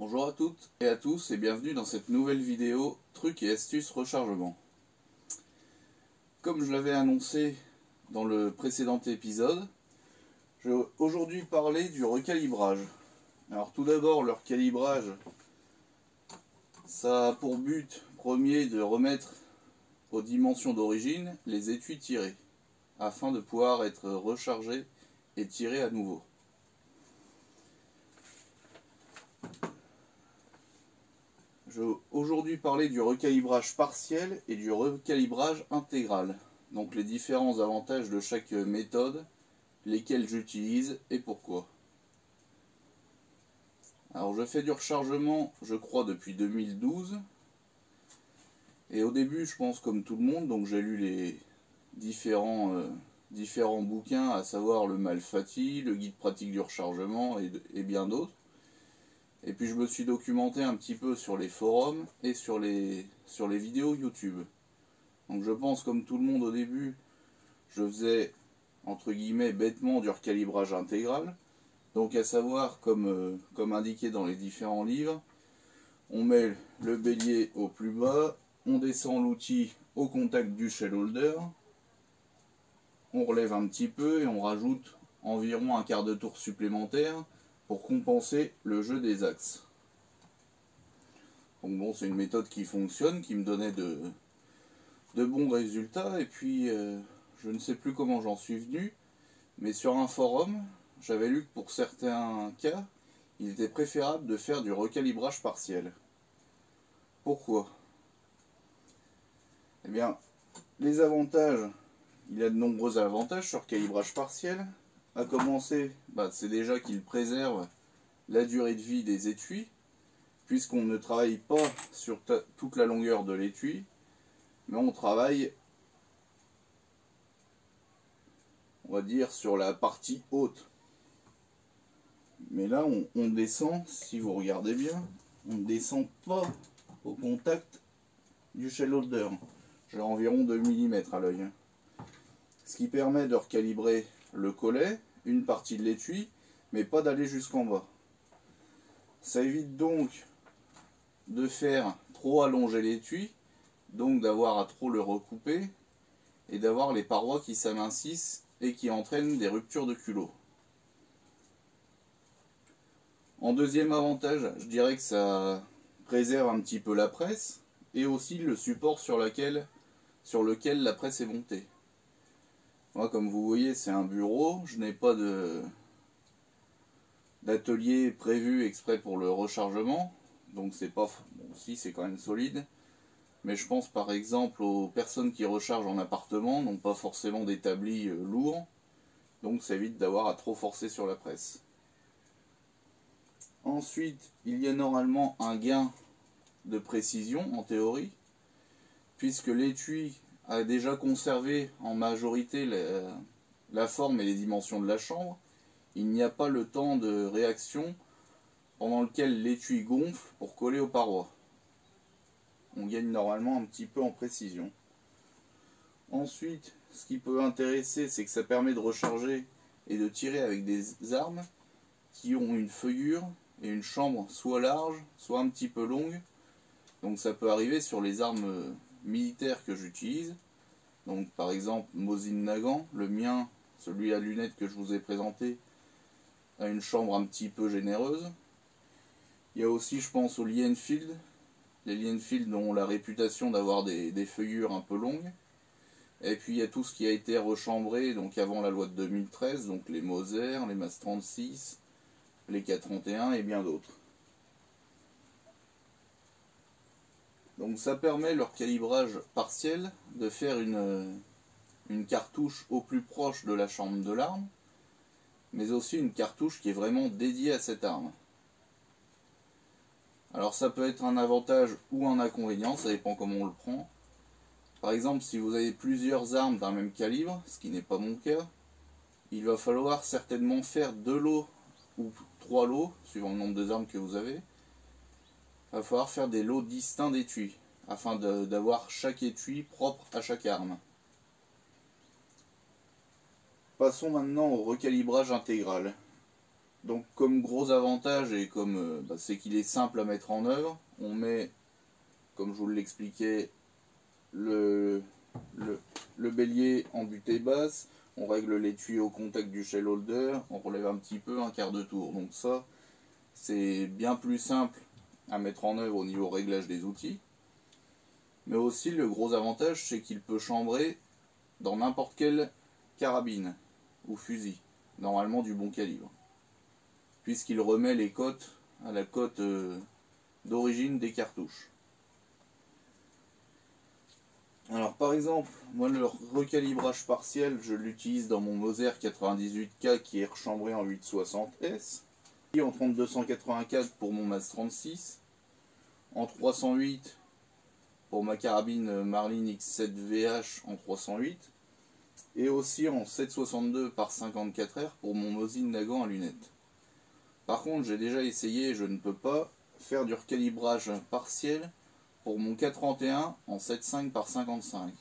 Bonjour à toutes et à tous et bienvenue dans cette nouvelle vidéo trucs et astuces rechargement. Comme je l'avais annoncé dans le précédent épisode, je vais aujourd'hui parler du recalibrage. Alors tout d'abord, le recalibrage, ça a pour but premier de remettre aux dimensions d'origine les étuis tirés, afin de pouvoir être rechargés et tirés à nouveau. Je vais aujourd'hui parler du recalibrage partiel et du recalibrage intégral. Donc les différents avantages de chaque méthode, lesquels j'utilise et pourquoi. Alors je fais du rechargement, je crois, depuis 2012. Et au début, je pense comme tout le monde, donc j'ai lu les différents bouquins, à savoir le Malfatti, le guide pratique du rechargement et bien d'autres. Et puis je me suis documenté un petit peu sur les forums et sur les vidéos YouTube. Donc je pense comme tout le monde au début, je faisais entre guillemets bêtement du recalibrage intégral. Donc à savoir, comme indiqué dans les différents livres, on met le bélier au plus bas, on descend l'outil au contact du shell holder, on relève un petit peu et on rajoute environ un quart de tour supplémentaire pour compenser le jeu des axes. Donc bon, c'est une méthode qui fonctionne, qui me donnait de bons résultats, et puis je ne sais plus comment j'en suis venu, mais sur un forum, j'avais lu que pour certains cas, il était préférable de faire du recalibrage partiel. Pourquoi? Eh bien, les avantages, il y a de nombreux avantages sur le calibrage partiel. À commencer, c'est déjà qu'il préserve la durée de vie des étuis, puisqu'on ne travaille pas sur toute la longueur de l'étui, mais on travaille, on va dire, sur la partie haute. Mais là, on descend, si vous regardez bien, on ne descend pas au contact du shell holder. J'ai environ 2 mm à l'œil. Ce qui permet de recalibrer le collet, une partie de l'étui, mais pas d'aller jusqu'en bas. Ça évite donc de faire trop allonger l'étui, donc d'avoir à trop le recouper, et d'avoir les parois qui s'amincissent et qui entraînent des ruptures de culot. En deuxième avantage, je dirais que ça préserve un petit peu la presse, et aussi le support sur lequel la presse est montée. Moi, comme vous voyez, c'est un bureau, je n'ai pas d'atelier prévu exprès pour le rechargement, donc c'est pas, bon, si c'est quand même solide, mais je pense par exemple aux personnes qui rechargent en appartement, n'ont pas forcément d'établi lourd, donc ça évite d'avoir à trop forcer sur la presse. Ensuite, il y a normalement un gain de précision en théorie, puisque l'étui a déjà conservé en majorité la forme et les dimensions de la chambre. Il n'y a pas le temps de réaction pendant lequel l'étui gonfle pour coller aux parois. On gagne normalement un petit peu en précision. Ensuite, ce qui peut intéresser, c'est que ça permet de recharger et de tirer avec des armes qui ont une feuillure et une chambre soit large, soit un petit peu longue. Donc ça peut arriver sur les armes militaires que j'utilise. Donc par exemple Mosin Nagant, le mien, celui à lunettes que je vous ai présenté, a une chambre un petit peu généreuse. Il y a aussi, je pense, aux Lee Enfield. Les Lee Enfield ont la réputation d'avoir des feuillures un peu longues. Et puis il y a tout ce qui a été rechambré donc avant la loi de 2013, donc les Moser, les MAS 36, les K31 et bien d'autres. Donc ça permet leur calibrage partiel de faire une cartouche au plus proche de la chambre de l'arme, mais aussi une cartouche qui est vraiment dédiée à cette arme. Alors ça peut être un avantage ou un inconvénient, ça dépend comment on le prend. Par exemple, si vous avez plusieurs armes d'un même calibre, ce qui n'est pas mon cas, il va falloir certainement faire 2 lots ou 3 lots, suivant le nombre d'armes que vous avez. Il va falloir faire des lots distincts d'étuis, afin d'avoir chaque étui propre à chaque arme. Passons maintenant au recalibrage intégral. Donc comme gros avantage, et comme c'est qu'il est simple à mettre en œuvre, on met, comme je vous l'expliquais, le bélier en butée basse, on règle l'étui au contact du shell holder, on relève un petit peu, un quart de tour. Donc ça, c'est bien plus simple à mettre en œuvre au niveau réglage des outils. Mais aussi le gros avantage, c'est qu'il peut chambrer dans n'importe quelle carabine ou fusil, normalement du bon calibre, puisqu'il remet les cotes à la cote d'origine des cartouches. Alors par exemple, moi le recalibrage partiel, je l'utilise dans mon Moser 98K qui est rechambré en 860S, en 3284 pour mon MAS 36, en 308 pour ma carabine Marlin X7VH en 308, et aussi en 762 par 54R pour mon Mosin Nagant à lunettes. Par contre, j'ai déjà essayé, je ne peux pas faire du recalibrage partiel pour mon K31 en 7,5 par 55.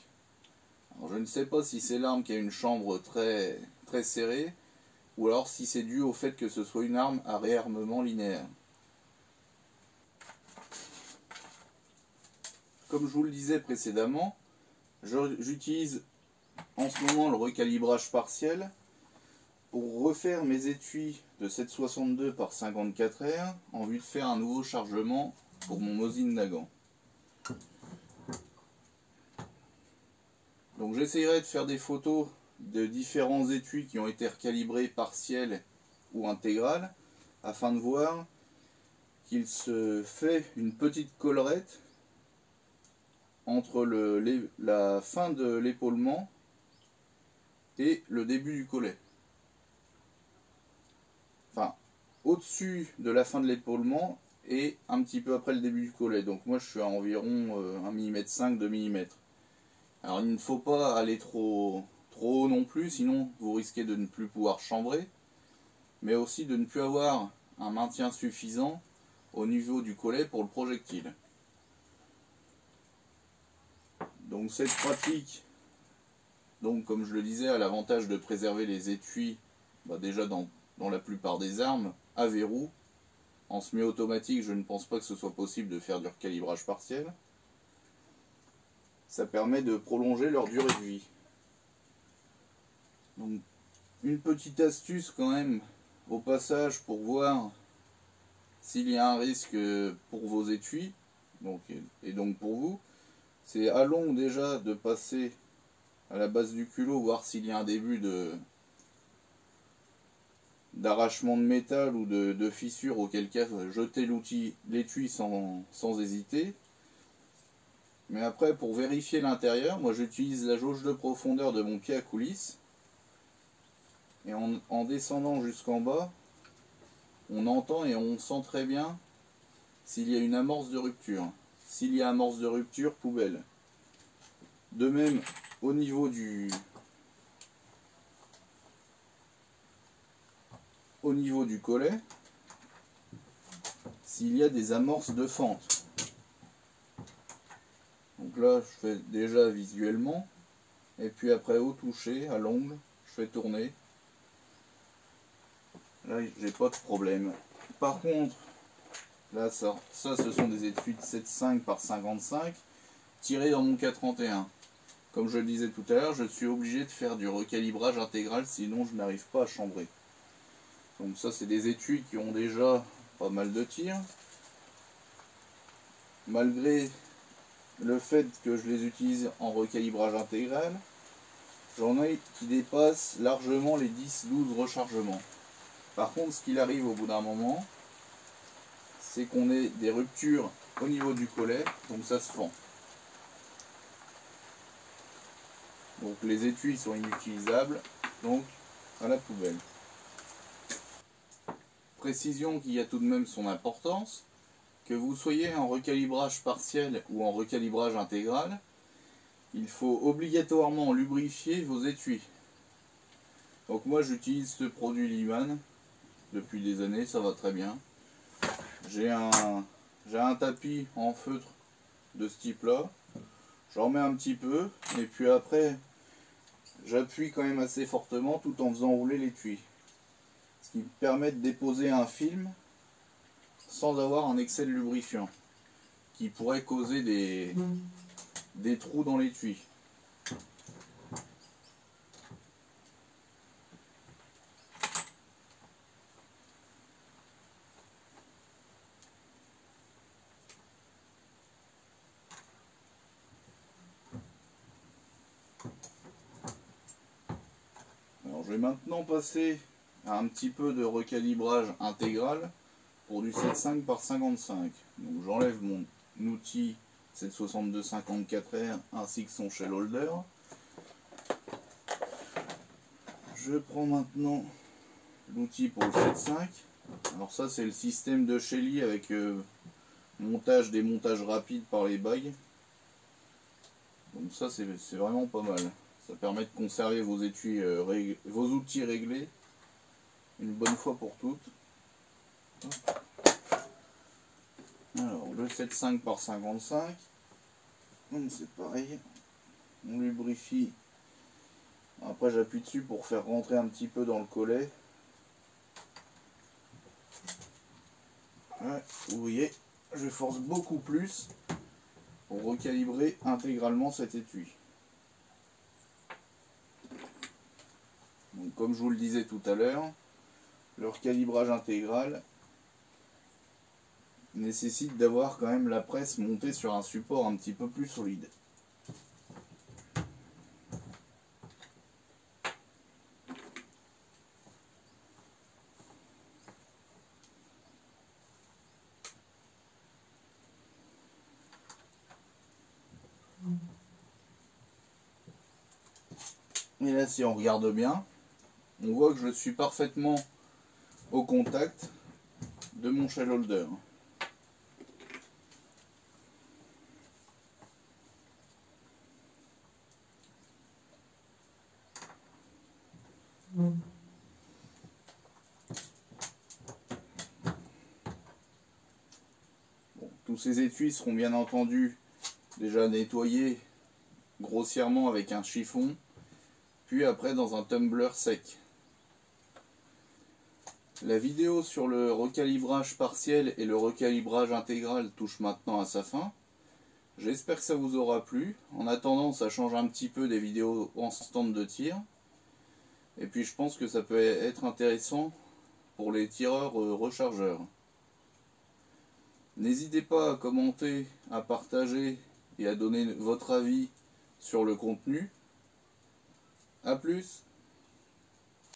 Alors, je ne sais pas si c'est l'arme qui a une chambre très serrée, ou alors si c'est dû au fait que ce soit une arme à réarmement linéaire. Comme je vous le disais précédemment, j'utilise en ce moment le recalibrage partiel pour refaire mes étuis de 7,62 par 54R en vue de faire un nouveau chargement pour mon Mosin Nagant. Donc j'essayerai de faire des photos de différents étuis qui ont été recalibrés partiels ou intégral afin de voir qu'il se fait une petite collerette entre la fin de l'épaulement et le début du collet. Enfin, au-dessus de la fin de l'épaulement et un petit peu après le début du collet. Donc moi je suis à environ 1,5 mm, 2 mm. Alors il ne faut pas aller trop haut non plus, sinon vous risquez de ne plus pouvoir chambrer, mais aussi de ne plus avoir un maintien suffisant au niveau du collet pour le projectile. Donc cette pratique, donc comme je le disais, a l'avantage de préserver les étuis, déjà dans la plupart des armes, à verrou. En semi-automatique, je ne pense pas que ce soit possible de faire du recalibrage partiel. Ça permet de prolonger leur durée de vie. Donc, une petite astuce quand même, au passage, pour voir s'il y a un risque pour vos étuis, et donc pour vous, c'est à long déjà de passer à la base du culot, voir s'il y a un début d'arrachement de métal ou de fissure, auquel cas jeter l'étui sans hésiter. Mais après, pour vérifier l'intérieur, moi j'utilise la jauge de profondeur de mon pied à coulisse, et en descendant jusqu'en bas, on entend et on sent très bien s'il y a une amorce de rupture. S'il y a amorce de rupture, poubelle. De même, au niveau du collet, s'il y a des amorces de fente. Donc là, je fais déjà visuellement, et puis après au toucher, à l'ongle, je fais tourner. Là, j'ai pas de problème. Par contre, là, ça ce sont des étuis de 7,5 par 55 tirés dans mon K31. Comme je le disais tout à l'heure, je suis obligé de faire du recalibrage intégral, sinon je n'arrive pas à chambrer. Donc ça, c'est des étuis qui ont déjà pas mal de tirs. Malgré le fait que je les utilise en recalibrage intégral, j'en ai qui dépassent largement les 10-12 rechargements. Par contre, ce qu'il arrive au bout d'un moment, c'est qu'on ait des ruptures au niveau du collet, donc ça se fend. Donc les étuis sont inutilisables, donc à la poubelle. Précision qui a tout de même son importance, que vous soyez en recalibrage partiel ou en recalibrage intégral, il faut obligatoirement lubrifier vos étuis. Donc moi j'utilise ce produit Liman depuis des années, ça va très bien. J'ai un tapis en feutre de ce type là, j'en mets un petit peu et puis après j'appuie quand même assez fortement tout en faisant rouler l'étui. Ce qui permet de déposer un film sans avoir un excès de lubrifiant qui pourrait causer des trous dans l'étui. Alors je vais maintenant passer à un petit peu de recalibrage intégral pour du 7,5 par 55. Donc j'enlève mon outil 762-54R ainsi que son shell holder. Je prends maintenant l'outil pour le 7,5. Alors ça c'est le système de Shelly avec montage, démontage rapide par les bagues. Donc ça c'est vraiment pas mal. Ça permet de conserver vos étuis, vos outils réglés une bonne fois pour toutes. Alors le 7,5 par 55, c'est pareil, on lubrifie, après j'appuie dessus pour faire rentrer un petit peu dans le collet. Ouais, vous voyez, je force beaucoup plus pour recalibrer intégralement cet étui. Donc comme je vous le disais tout à l'heure, le recalibrage intégral nécessite d'avoir quand même la presse montée sur un support un petit peu plus solide. Et là si on regarde bien, on voit que je suis parfaitement au contact de mon shell holder. Bon, tous ces étuis seront bien entendu déjà nettoyés grossièrement avec un chiffon, puis après dans un tumbler sec. La vidéo sur le recalibrage partiel et le recalibrage intégral touche maintenant à sa fin. J'espère que ça vous aura plu. En attendant, ça change un petit peu des vidéos en stand de tir. Et puis je pense que ça peut être intéressant pour les tireurs rechargeurs. N'hésitez pas à commenter, à partager et à donner votre avis sur le contenu. A plus!